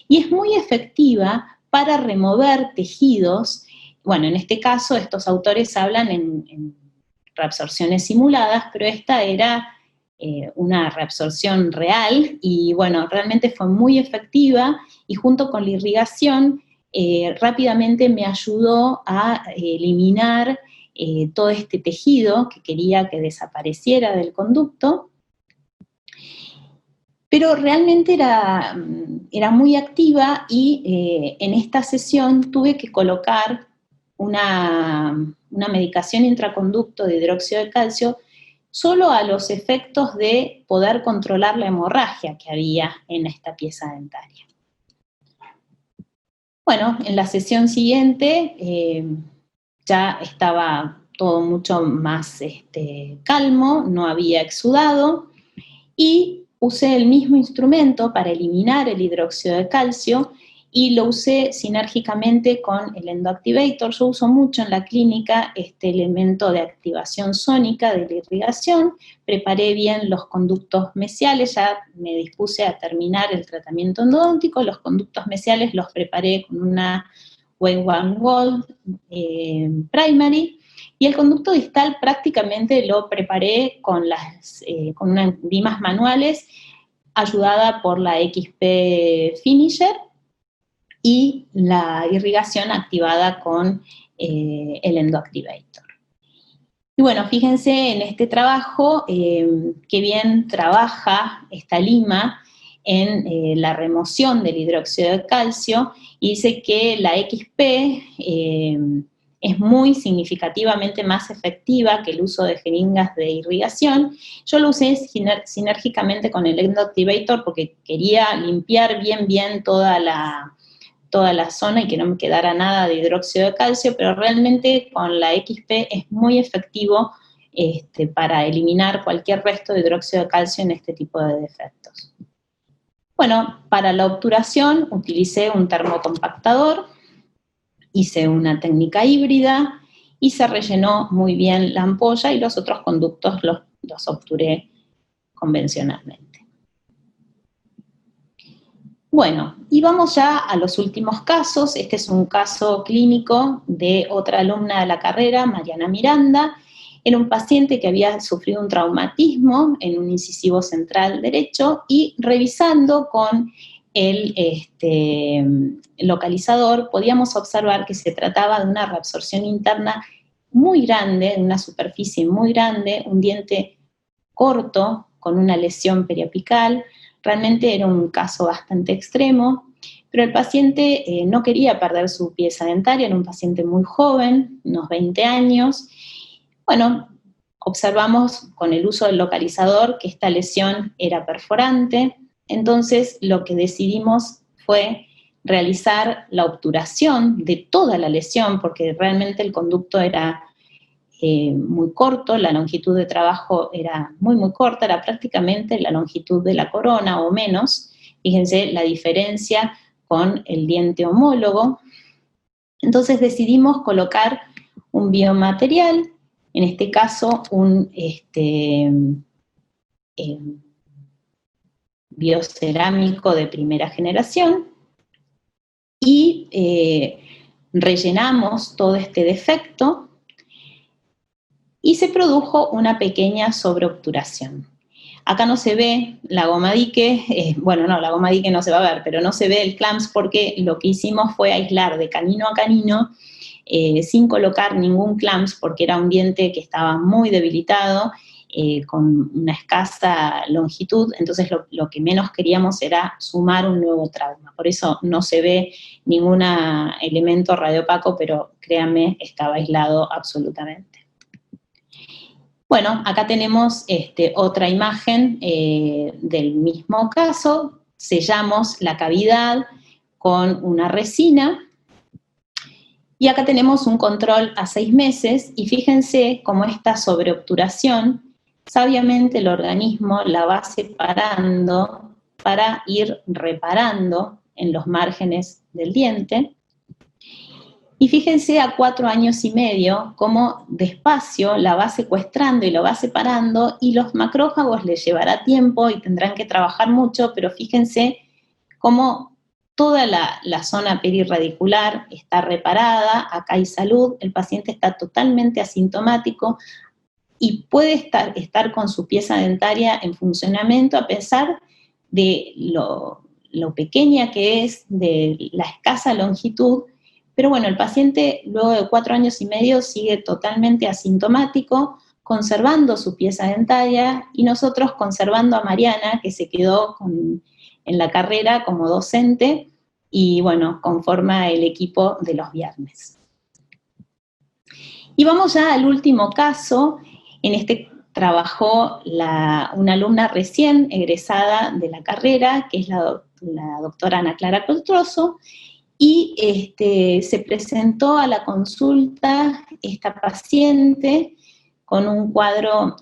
y es muy efectiva para remover tejidos. Bueno, en este caso estos autores hablan en reabsorciones simuladas, pero esta era una reabsorción real y bueno, realmente fue muy efectiva y junto con la irrigación rápidamente me ayudó a eliminar todo este tejido que quería que desapareciera del conducto. Pero realmente era muy activa y en esta sesión tuve que colocar una medicación intraconducto de hidróxido de calcio solo a los efectos de poder controlar la hemorragia que había en esta pieza dentaria. Bueno, en la sesión siguiente ya estaba todo mucho más calmo, no había exudado y usé el mismo instrumento para eliminar el hidróxido de calcio y lo usé sinérgicamente con el endoactivator. Yo uso mucho en la clínica este elemento de activación sónica de la irrigación. Preparé bien los conductos mesiales, ya me dispuse a terminar el tratamiento endodóntico. Los conductos mesiales los preparé con una Wave One Gold Primary. Y el conducto distal prácticamente lo preparé con unas limas manuales ayudada por la XP Finisher y la irrigación activada con el endoactivator. Y bueno, fíjense en este trabajo qué bien trabaja esta lima en la remoción del hidróxido de calcio y dice que la XP es muy significativamente más efectiva que el uso de jeringas de irrigación. Yo lo usé sinérgicamente con el endoactivator porque quería limpiar bien toda la zona y que no me quedara nada de hidróxido de calcio, pero realmente con la XP es muy efectivo para eliminar cualquier resto de hidróxido de calcio en este tipo de defectos. Bueno, para la obturación utilicé un termocompactador, hice una técnica híbrida y se rellenó muy bien la ampolla y los otros conductos los obturé convencionalmente. Bueno, y vamos ya a los últimos casos. Este es un caso clínico de otra alumna de la carrera, Mariana Miranda. Era un paciente que había sufrido un traumatismo en un incisivo central derecho y revisando con el localizador podíamos observar que se trataba de una reabsorción interna muy grande, de una superficie muy grande, un diente corto con una lesión periapical. Realmente era un caso bastante extremo, pero el paciente no quería perder su pieza dentaria, era un paciente muy joven, unos 20 años. Bueno, observamos con el uso del localizador que esta lesión era perforante, entonces lo que decidimos fue realizar la obturación de toda la lesión, porque realmente el conducto era muy corto, la longitud de trabajo era muy corta, era prácticamente la longitud de la corona o menos. Fíjense la diferencia con el diente homólogo. Entonces decidimos colocar un biomaterial, en este caso un biocerámico de primera generación, y rellenamos todo este defecto y se produjo una pequeña sobreobturación. Acá no se ve la goma dique, bueno, no, la goma dique no se va a ver, pero no se ve el clamps porque lo que hicimos fue aislar de canino a canino sin colocar ningún clamps porque era un diente que estaba muy debilitado, con una escasa longitud, entonces lo que menos queríamos era sumar un nuevo trauma. Por eso no se ve ningún elemento radiopaco, pero créanme, estaba aislado absolutamente. Bueno, acá tenemos otra imagen del mismo caso. Sellamos la cavidad con una resina. Y acá tenemos un control a 6 meses. Y fíjense cómo esta sobreobturación, sabiamente el organismo la va separando para ir reparando en los márgenes del diente. Y fíjense a 4 años y medio cómo despacio la va secuestrando y lo va separando, y los macrófagos les llevará tiempo y tendrán que trabajar mucho, pero fíjense cómo toda la zona perirradicular está reparada, acá hay salud, el paciente está totalmente asintomático y puede estar con su pieza dentaria en funcionamiento a pesar de lo pequeña que es, de la escasa longitud, pero bueno, el paciente luego de 4 años y medio sigue totalmente asintomático, conservando su pieza dentaria, y nosotros conservando a Mariana, que se quedó en la carrera como docente, y bueno, conforma el equipo de los viernes. Y vamos ya al último caso. En este trabajó una alumna recién egresada de la carrera, que es la doctora Ana Clara Coltroso, y se presentó a la consulta esta paciente con un cuadro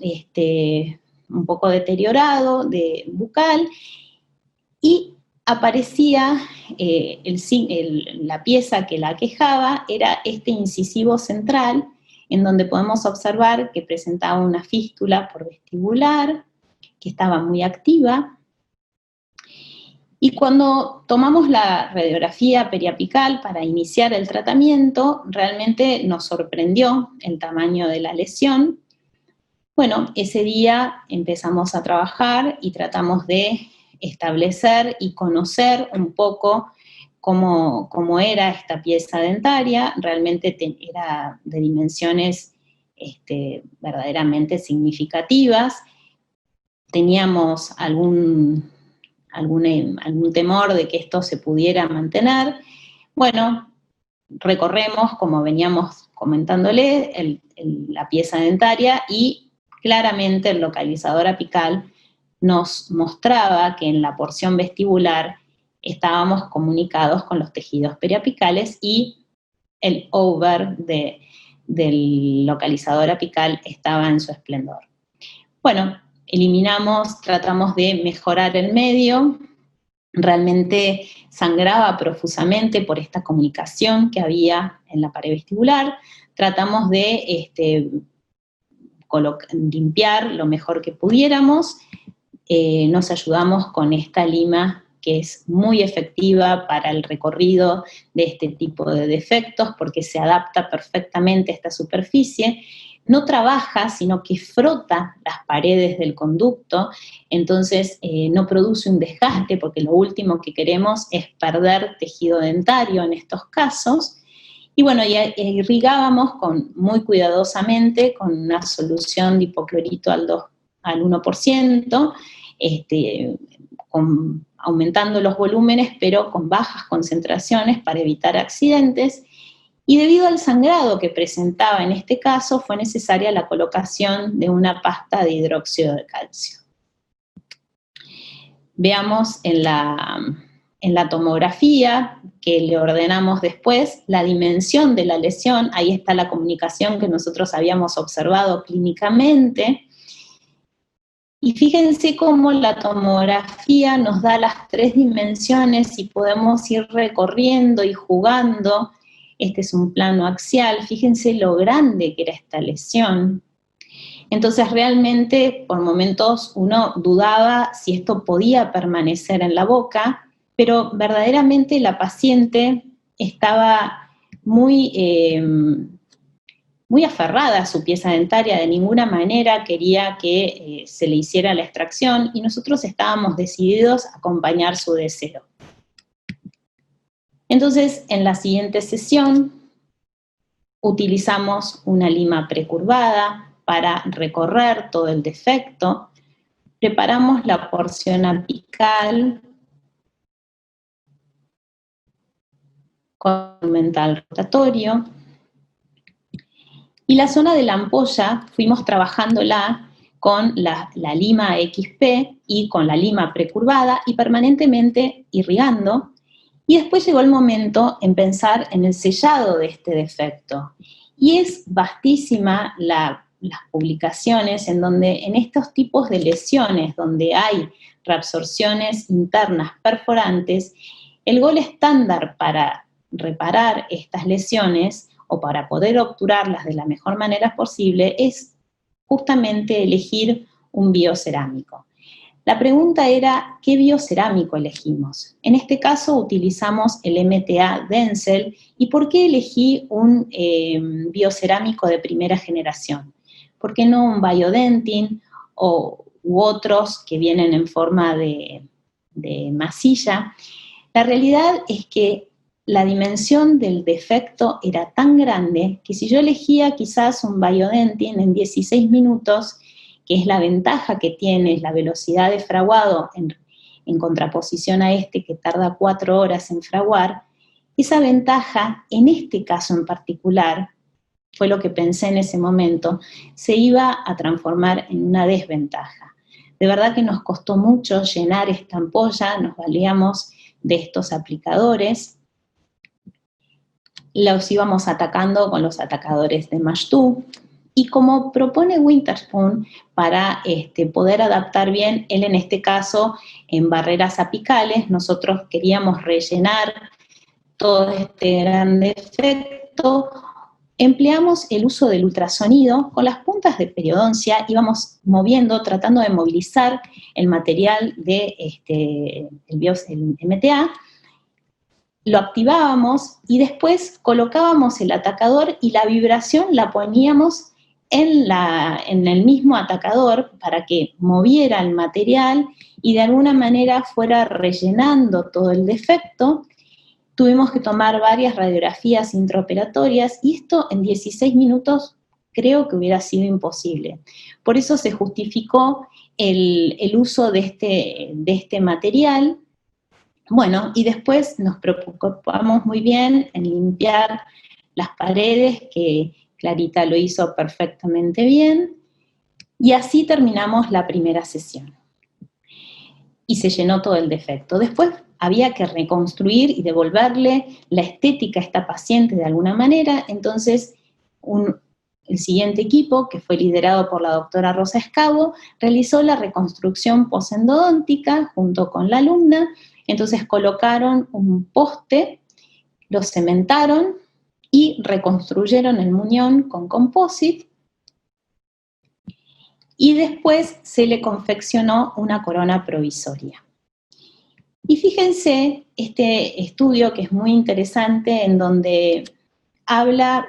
un poco deteriorado de bucal, y aparecía la pieza que la aquejaba, era este incisivo central, en donde podemos observar que presentaba una fístula por vestibular, que estaba muy activa. Y cuando tomamos la radiografía periapical para iniciar el tratamiento, realmente nos sorprendió el tamaño de la lesión. Bueno, ese día empezamos a trabajar y tratamos de establecer y conocer un poco cómo era esta pieza dentaria. Realmente era de dimensiones verdaderamente significativas. Teníamos algún temor de que esto se pudiera mantener. Bueno, recorremos, como veníamos comentándole, la pieza dentaria, y claramente el localizador apical nos mostraba que en la porción vestibular estábamos comunicados con los tejidos periapicales, y el over del localizador apical estaba en su esplendor. Bueno, tratamos de mejorar el medio. Realmente sangraba profusamente por esta comunicación que había en la pared vestibular. Tratamos de limpiar lo mejor que pudiéramos. Nos ayudamos con esta lima que es muy efectiva para el recorrido de este tipo de defectos, porque se adapta perfectamente a esta superficie. No trabaja, sino que frota las paredes del conducto, entonces no produce un desgaste, porque lo último que queremos es perder tejido dentario en estos casos. Y bueno, irrigábamos muy cuidadosamente con una solución de hipoclorito al 1%, aumentando los volúmenes, pero con bajas concentraciones para evitar accidentes. Y debido al sangrado que presentaba en este caso, fue necesaria la colocación de una pasta de hidróxido de calcio. Veamos en la tomografía que le ordenamos después la dimensión de la lesión. Ahí está la comunicación que nosotros habíamos observado clínicamente. Y fíjense cómo la tomografía nos da las 3 dimensiones y podemos ir recorriendo y jugando. Este es un plano axial, fíjense lo grande que era esta lesión. Entonces realmente por momentos uno dudaba si esto podía permanecer en la boca, pero verdaderamente la paciente estaba muy aferrada a su pieza dentaria, de ninguna manera quería que se le hiciera la extracción, y nosotros estábamos decididos a acompañar su deseo. Entonces, en la siguiente sesión, utilizamos una lima precurvada para recorrer todo el defecto. Preparamos la porción apical con mental rotatorio. Y la zona de la ampolla fuimos trabajándola con la lima XP y con la lima precurvada y permanentemente irrigando. Y después llegó el momento en pensar en el sellado de este defecto. Y es vastísima las publicaciones en donde en estos tipos de lesiones, donde hay reabsorciones internas perforantes, el gol estándar para reparar estas lesiones o para poder obturarlas de la mejor manera posible es justamente elegir un biocerámico. La pregunta era, ¿qué biocerámico elegimos? En este caso utilizamos el MTA Denzel. ¿Y por qué elegí un biocerámico de primera generación? ¿Por qué no un Biodentin u otros que vienen en forma de masilla? La realidad es que la dimensión del defecto era tan grande que si yo elegía quizás un Biodentin en 16 minutos, que es la ventaja que tiene la velocidad de fraguado en contraposición a este que tarda 4 horas en fraguar, esa ventaja, en este caso en particular, fue lo que pensé en ese momento, se iba a transformar en una desventaja. De verdad que nos costó mucho llenar esta ampolla, nos valíamos de estos aplicadores, los íbamos atacando con los atacadores de Mash-2, y como propone Witherspoon, para poder adaptar bien, él en este caso en barreras apicales, nosotros queríamos rellenar todo este gran defecto, empleamos el uso del ultrasonido, con las puntas de periodoncia íbamos moviendo, tratando de movilizar el material de el MTA, lo activábamos y después colocábamos el atacador y la vibración la poníamos en el mismo atacador para que moviera el material y de alguna manera fuera rellenando todo el defecto. Tuvimos que tomar varias radiografías intraoperatorias y esto en 16 minutos creo que hubiera sido imposible. Por eso se justificó el uso de este material. Bueno, y después nos preocupamos muy bien en limpiar las paredes, que Clarita lo hizo perfectamente bien, y así terminamos la primera sesión. Y se llenó todo el defecto. Después había que reconstruir y devolverle la estética a esta paciente de alguna manera, entonces el siguiente equipo, que fue liderado por la doctora Rosa Escabo, realizó la reconstrucción posendodóntica junto con la alumna. Entonces colocaron un poste, lo cementaron y reconstruyeron el muñón con composite, y después se le confeccionó una corona provisoria. Y fíjense este estudio que es muy interesante, en donde habla,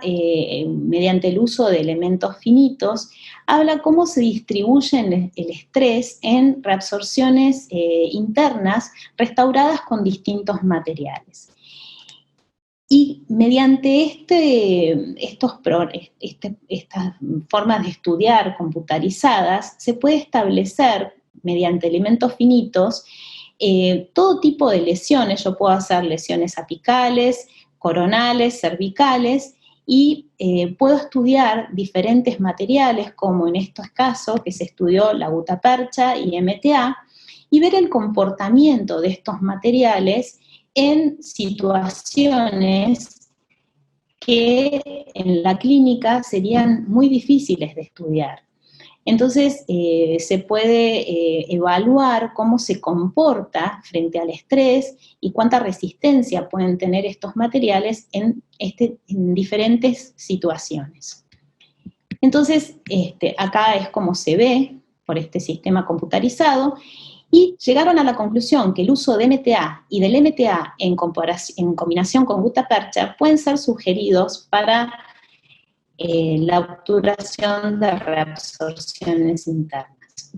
mediante el uso de elementos finitos, habla cómo se distribuye el estrés en reabsorciones internas restauradas con distintos materiales. Y mediante estas formas de estudiar computarizadas, se puede establecer, mediante elementos finitos, todo tipo de lesiones. Yo puedo hacer lesiones apicales, coronales, cervicales, y puedo estudiar diferentes materiales, como en estos casos que se estudió la gutapercha y MTA, y ver el comportamiento de estos materiales en situaciones que en la clínica serían muy difíciles de estudiar. Entonces, se puede evaluar cómo se comporta frente al estrés y cuánta resistencia pueden tener estos materiales en diferentes situaciones. Entonces, acá es como se ve por este sistema computarizado, y llegaron a la conclusión que el uso de MTA y del MTA en combinación con gutapercha pueden ser sugeridos para la obturación de reabsorciones internas.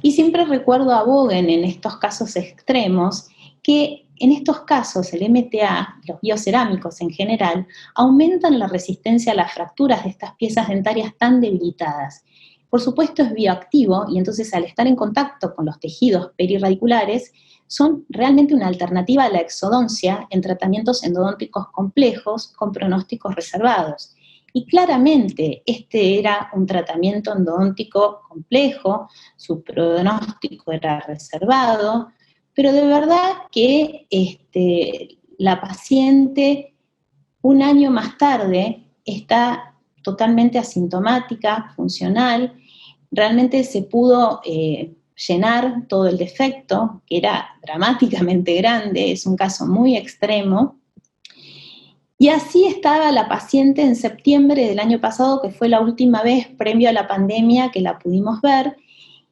Y siempre recuerdo a Bogen en estos casos extremos, que en estos casos el MTA, los biocerámicos en general, aumentan la resistencia a las fracturas de estas piezas dentarias tan debilitadas. Por supuesto es bioactivo, y entonces al estar en contacto con los tejidos perirradiculares, son realmente una alternativa a la exodoncia en tratamientos endodónticos complejos con pronósticos reservados. Y claramente este era un tratamiento endodóntico complejo, su pronóstico era reservado, pero de verdad que la paciente un año más tarde está totalmente asintomática, funcional, realmente se pudo llenar todo el defecto, que era dramáticamente grande, es un caso muy extremo. Y así estaba la paciente en septiembre del año pasado, que fue la última vez previo a la pandemia que la pudimos ver,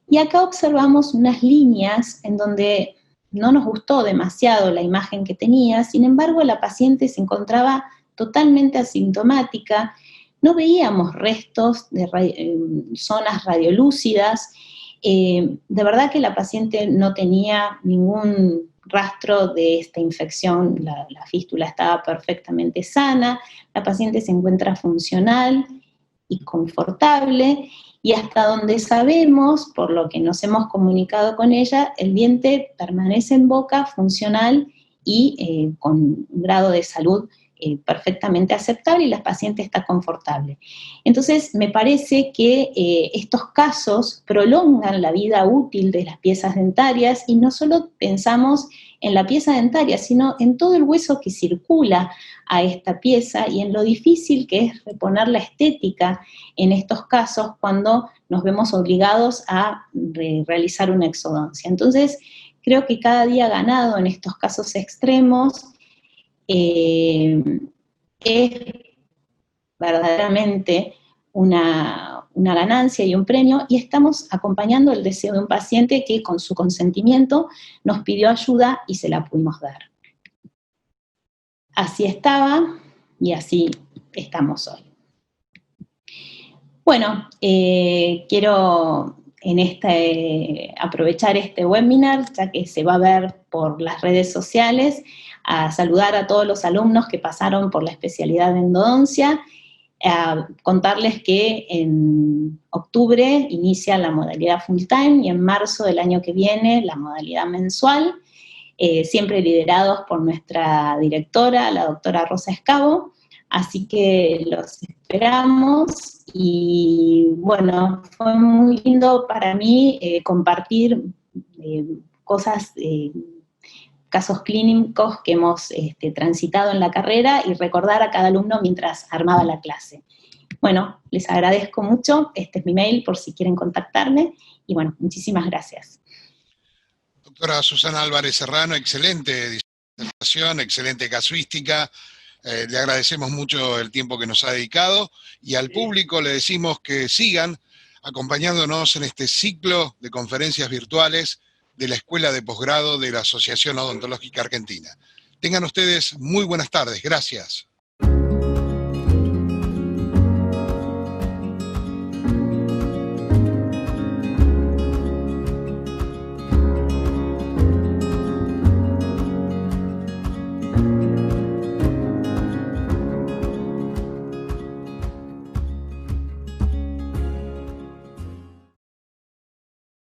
Y acá observamos unas líneas en donde no nos gustó demasiado la imagen que tenía, sin embargo la paciente se encontraba totalmente asintomática, no veíamos restos de zonas radiolúcidas, de verdad que la paciente no tenía ningún rastro de esta infección, la fístula estaba perfectamente sana, la paciente se encuentra funcional y confortable, y hasta donde sabemos, por lo que nos hemos comunicado con ella, el diente permanece en boca, funcional y con un grado de salud perfectamente aceptable, y la paciente está confortable. Entonces, me parece que estos casos prolongan la vida útil de las piezas dentarias, y no solo pensamos en la pieza dentaria, sino en todo el hueso que circula a esta pieza y en lo difícil que es reponer la estética en estos casos cuando nos vemos obligados a realizar una exodoncia. Entonces, creo que cada día ganado en estos casos extremos es verdaderamente una ganancia y un premio, y estamos acompañando el deseo de un paciente que con su consentimiento nos pidió ayuda y se la pudimos dar. Así estaba y así estamos hoy. Bueno, quiero aprovechar este webinar, ya que se va a ver por las redes sociales, a saludar a todos los alumnos que pasaron por la especialidad de endodoncia, a contarles que en octubre inicia la modalidad full time y en marzo del año que viene la modalidad mensual, siempre liderados por nuestra directora, la doctora Rosa Escabo. Así que los esperamos y bueno, fue muy lindo para mí compartir cosas, casos clínicos que hemos transitado en la carrera y recordar a cada alumno mientras armaba la clase. Bueno, les agradezco mucho, este es mi mail por si quieren contactarme, y bueno, muchísimas gracias. Doctora Susana Álvarez Serrano, excelente disertación, excelente casuística. Le agradecemos mucho el tiempo que nos ha dedicado, y al público le decimos que sigan acompañándonos en este ciclo de conferencias virtuales de la Escuela de Posgrado de la Asociación Odontológica Argentina. Tengan ustedes muy buenas tardes. Gracias.